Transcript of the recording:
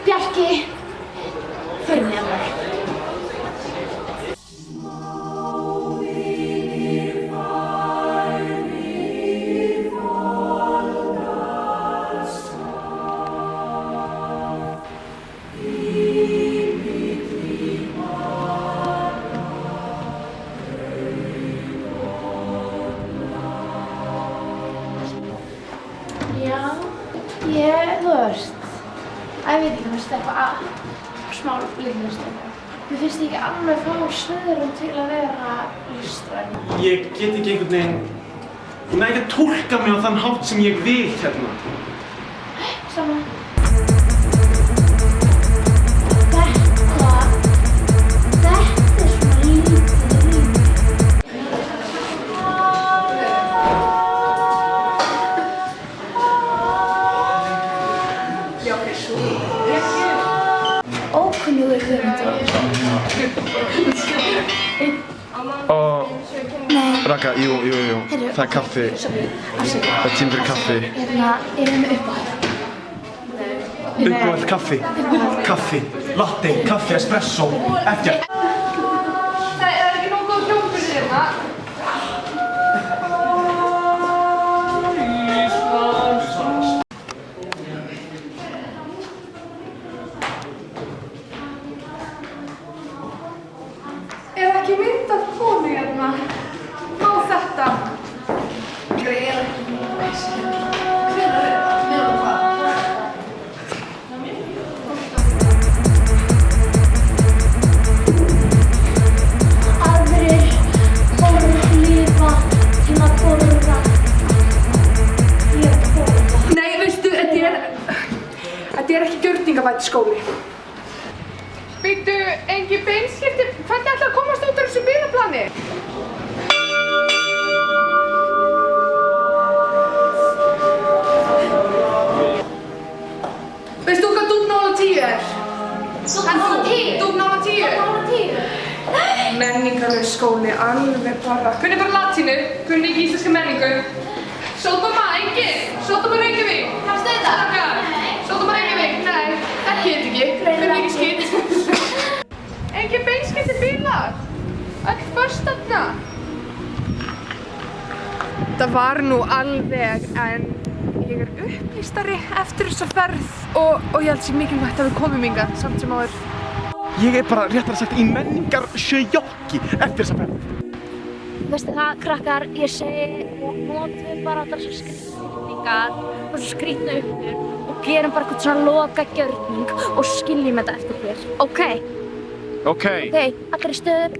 Bjarki, fyrir með mér. Já, þú veist, ég veit ekki, þú veist, eitthvað smá líknarstefna. Mér finnst ég ekki alveg fá sviðrum til að vera listræn. Ég get ekki einhvern veginn, ég næ ekki að túlka mig á þann hátt sem ég vil hérna. Saman. Þetta er svona lítið rými. Ókunnugur höfundur. Raka, jú, það er kaffi. Það er tíma fyrir kaffi. Erum við uppáhald? Uppáhald kaffi. Kaffi, latte, kaffi, espresso, ekkert. Það er ekki nógu góð hljómburður hérna. Er ekki mynd af konu hérna? Má þetta? Ég er ekki mynd af þessu. Hvenær er það? Meðan hvað? Aðrir lifa til að borða. Ég borða. Nei, veistu, þetta er ekki gjörningavæddur skóli. Býttu, engin beinskipti, hvernig ætlar að komast út úr þessu bílaplani? Veistu hvað dúfnála 10 er? Dúfnála 10? Dúfnála 10? Dúfnála 10? Menningarlaus skóli, alveg bara. Kunni bara latínu, kunni ekki íslenska menningu. Sódóma, engin! Sódóma Reykjavík! Kannstu þetta? Nei. Sódóma Reykjavík? Nei, ekki þetta ekki. Kunni ekki skýt. Engin beinskipti bílar. Öll föst þarna. Það var nú alveg, en ég er upplýstari eftir þessa ferð og ég held sér mikilvægt að við komum hingað samt sem áður. Ég er bara réttar að sagt í menningarsjokki eftir þessa ferð. Veistu það, krakkar, ég segi, notum bara þessar skrýtningar og svo skrýtna uppur og gerum bara eitthvað svona lokagjörning og skiljum þetta eftir þér, ok? Ok. Ok, allir í stöður.